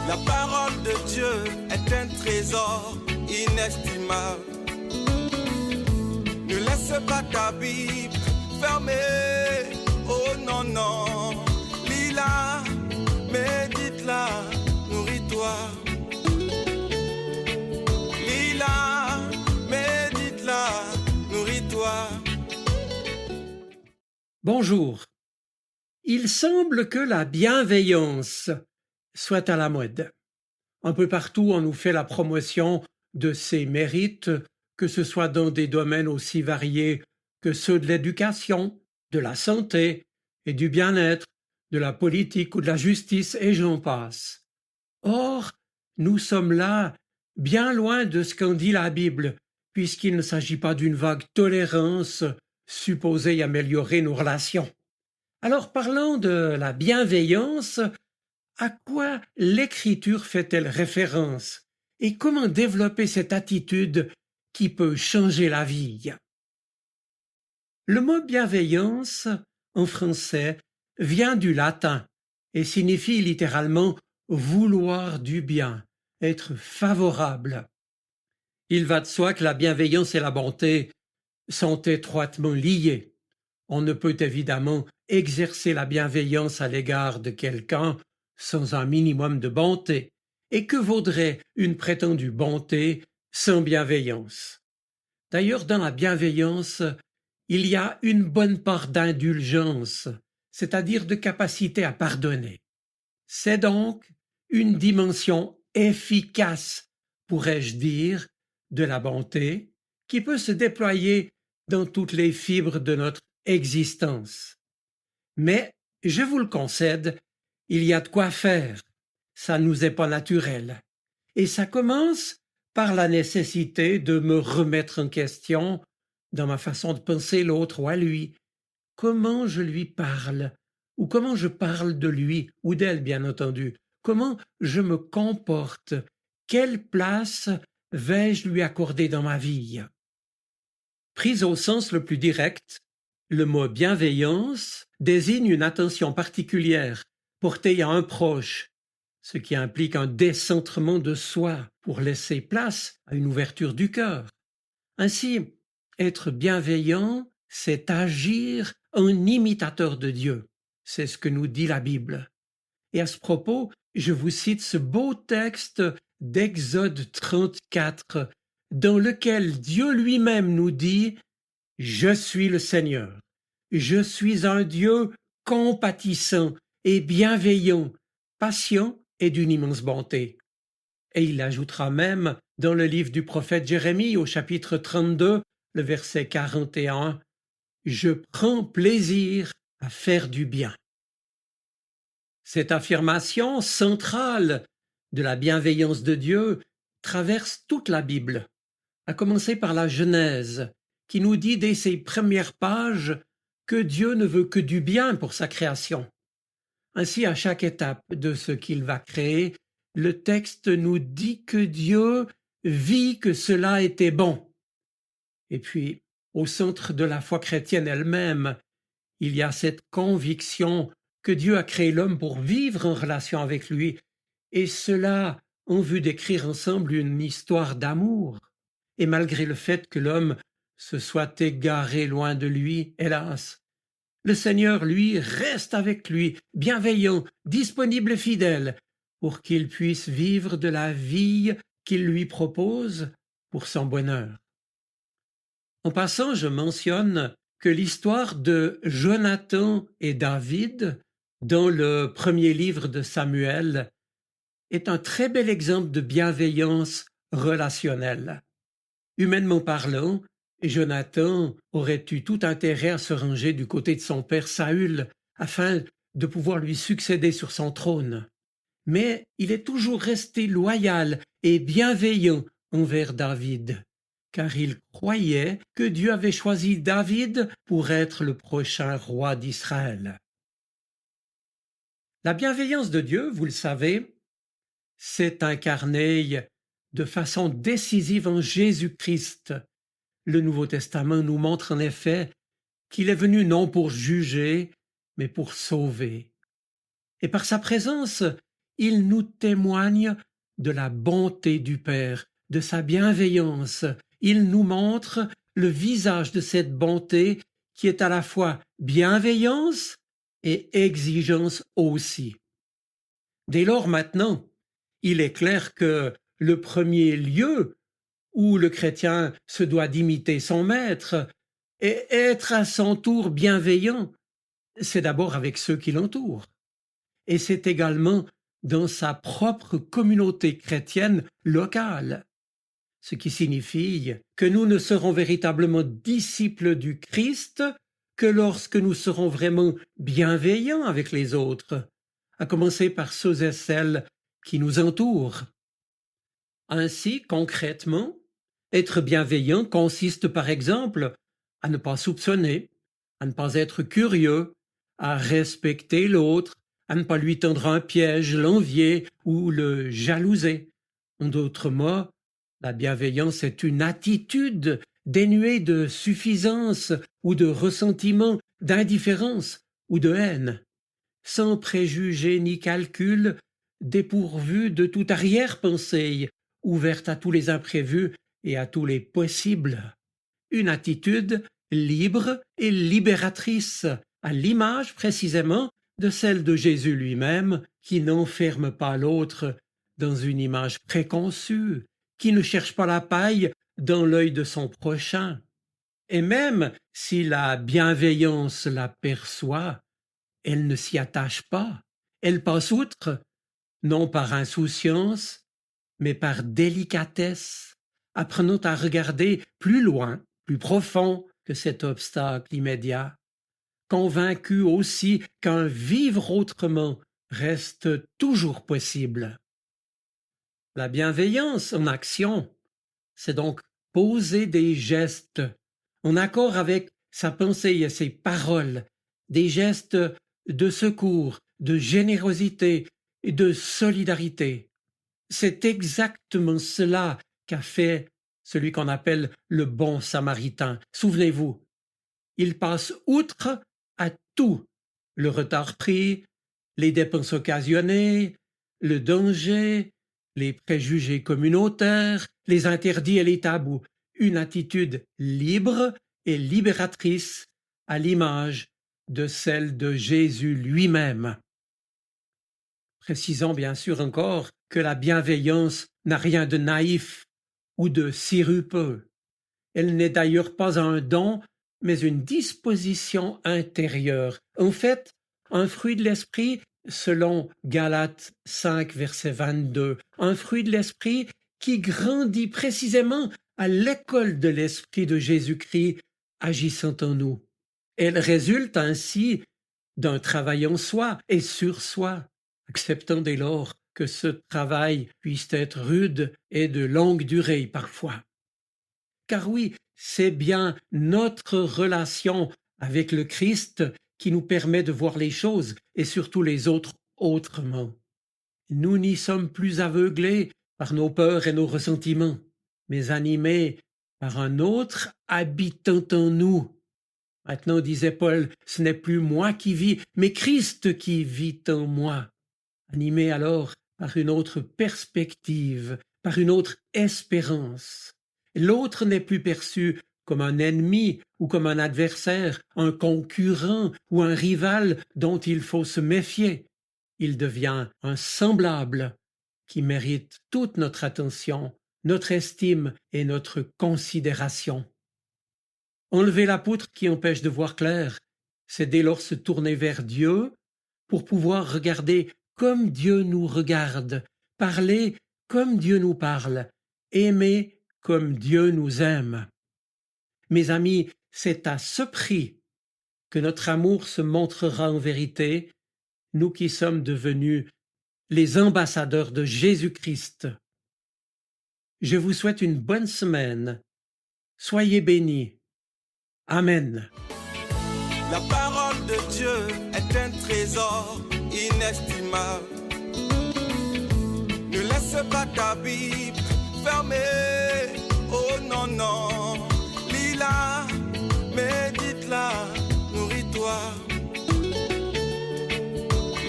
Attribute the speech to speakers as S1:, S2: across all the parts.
S1: La parole de Dieu est un trésor inestimable. Ne laisse pas ta Bible fermée. Oh non, non. Lis-la, médite-la, nourris-toi. Lis-la, médite-la, nourris-toi.
S2: Bonjour. Il semble que la bienveillance soit à la mode. Un peu partout, on nous fait la promotion de ses mérites, que ce soit dans des domaines aussi variés que ceux de l'éducation, de la santé et du bien-être, de la politique ou de la justice, et j'en passe. Or, nous sommes là, bien loin de ce qu'en dit la Bible, puisqu'il ne s'agit pas d'une vague tolérance supposée améliorer nos relations. Alors, parlant de la bienveillance, à quoi l'Écriture fait-elle référence et comment développer cette attitude qui peut changer la vie? Le mot bienveillance, en français, vient du latin et signifie littéralement vouloir du bien, être favorable. Il va de soi que la bienveillance et la bonté sont étroitement liées. On ne peut évidemment exercer la bienveillance à l'égard de quelqu'un sans un minimum de bonté. Et que vaudrait une prétendue bonté sans bienveillance? D'ailleurs, dans la bienveillance, il y a une bonne part d'indulgence, c'est-à-dire de capacité à pardonner. C'est donc une dimension efficace, pourrais-je dire, de la bonté qui peut se déployer dans toutes les fibres de notre existence. Mais, je vous le concède, il y a de quoi faire. Ça nous est pas naturel. Et ça commence par la nécessité de me remettre en question dans ma façon de penser l'autre ou à lui. Comment je lui parle, ou comment je parle de lui, ou d'elle bien entendu. Comment je me comporte, quelle place vais-je lui accorder dans ma vie? Pris au sens le plus direct, le mot bienveillance désigne une attention particulière portée à un proche, ce qui implique un décentrement de soi pour laisser place à une ouverture du cœur. Ainsi, être bienveillant, c'est agir en imitateur de Dieu. C'est ce que nous dit la Bible. Et à ce propos, je vous cite ce beau texte d'Exode 34, dans lequel Dieu lui-même nous dit « Je suis le Seigneur, je suis un Dieu compatissant et bienveillant, patient et d'une immense bonté. » Et il ajoutera même dans le livre du prophète Jérémie au chapitre 32, le verset 41, « Je prends plaisir à faire du bien. » Cette affirmation centrale de la bienveillance de Dieu traverse toute la Bible, à commencer par la Genèse, qui nous dit dès ses premières pages que Dieu ne veut que du bien pour sa création. Ainsi, à chaque étape de ce qu'il va créer, le texte nous dit que Dieu vit que cela était bon. Et puis, au centre de la foi chrétienne elle-même, il y a cette conviction que Dieu a créé l'homme pour vivre en relation avec lui, et cela en vue d'écrire ensemble une histoire d'amour. Et malgré le fait que l'homme se soit égaré loin de lui, hélas, le Seigneur, lui, reste avec lui, bienveillant, disponible et fidèle, pour qu'il puisse vivre de la vie qu'il lui propose pour son bonheur. En passant, je mentionne que l'histoire de Jonathan et David, dans le premier livre de Samuel, est un très bel exemple de bienveillance relationnelle. Humainement parlant, Jonathan aurait eu tout intérêt à se ranger du côté de son père Saül afin de pouvoir lui succéder sur son trône. Mais il est toujours resté loyal et bienveillant envers David, car il croyait que Dieu avait choisi David pour être le prochain roi d'Israël. La bienveillance de Dieu, vous le savez, s'est incarnée de façon décisive en Jésus-Christ. Le Nouveau Testament nous montre en effet qu'il est venu non pour juger, mais pour sauver. Et par sa présence, il nous témoigne de la bonté du Père, de sa bienveillance. Il nous montre le visage de cette bonté qui est à la fois bienveillance et exigence aussi. Dès lors maintenant, il est clair que le premier lieu où le chrétien se doit d'imiter son maître et être à son tour bienveillant, c'est d'abord avec ceux qui l'entourent. Et c'est également dans sa propre communauté chrétienne locale. Ce qui signifie que nous ne serons véritablement disciples du Christ que lorsque nous serons vraiment bienveillants avec les autres, à commencer par ceux et celles qui nous entourent. Ainsi, concrètement, être bienveillant consiste par exemple à ne pas soupçonner, à ne pas être curieux, à respecter l'autre, à ne pas lui tendre un piège, l'envier ou le jalouser. En d'autres mots, la bienveillance est une attitude dénuée de suffisance ou de ressentiment, d'indifférence ou de haine, sans préjugés ni calcul, dépourvue de toute arrière-pensée, ouverte à tous les imprévus et à tous les possibles. Une attitude libre et libératrice, à l'image précisément de celle de Jésus lui-même, qui n'enferme pas l'autre dans une image préconçue, qui ne cherche pas la paille dans l'œil de son prochain. Et même si la bienveillance l'aperçoit, elle ne s'y attache pas, elle passe outre, non par insouciance, mais par délicatesse, apprenant à regarder plus loin, plus profond que cet obstacle immédiat, convaincu aussi qu'un vivre autrement reste toujours possible. La bienveillance en action, c'est donc poser des gestes en accord avec sa pensée et ses paroles, des gestes de secours, de générosité et de solidarité. C'est exactement cela qu'a fait celui qu'on appelle le bon samaritain. Souvenez-vous, il passe outre à tout, le retard pris, les dépenses occasionnées, le danger, les préjugés communautaires, les interdits et les tabous, une attitude libre et libératrice à l'image de celle de Jésus lui-même. Précisons bien sûr encore que la bienveillance n'a rien de naïf ou de sirupeux. Elle n'est d'ailleurs pas un don, mais une disposition intérieure. En fait, un fruit de l'esprit, selon Galates 5, verset 22, un fruit de l'esprit qui grandit précisément à l'école de l'esprit de Jésus-Christ agissant en nous. Elle résulte ainsi d'un travail en soi et sur soi, acceptant dès lors que ce travail puisse être rude et de longue durée parfois. Car oui, c'est bien notre relation avec le Christ qui nous permet de voir les choses et surtout les autres autrement. Nous n'y sommes plus aveuglés par nos peurs et nos ressentiments, mais animés par un autre habitant en nous. Maintenant, disait Paul, ce n'est plus moi qui vis, mais Christ qui vit en moi. Animé alors par une autre perspective, par une autre espérance. L'autre n'est plus perçu comme un ennemi ou comme un adversaire, un concurrent ou un rival dont il faut se méfier. Il devient un semblable qui mérite toute notre attention, notre estime et notre considération. Enlever la poutre qui empêche de voir clair, c'est dès lors se tourner vers Dieu pour pouvoir regarder comme Dieu nous regarde, parler comme Dieu nous parle, aimer comme Dieu nous aime. Mes amis, c'est à ce prix que notre amour se montrera en vérité, nous qui sommes devenus les ambassadeurs de Jésus-Christ. Je vous souhaite une bonne semaine. Soyez bénis. Amen.
S1: La parole de Dieu est un trésor inestimable. Ne laisse pas ta Bible fermée. Oh non, non. Lis-la, médite-la, nourris-toi.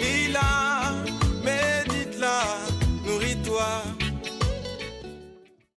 S1: Lis-la, médite-la. gloire.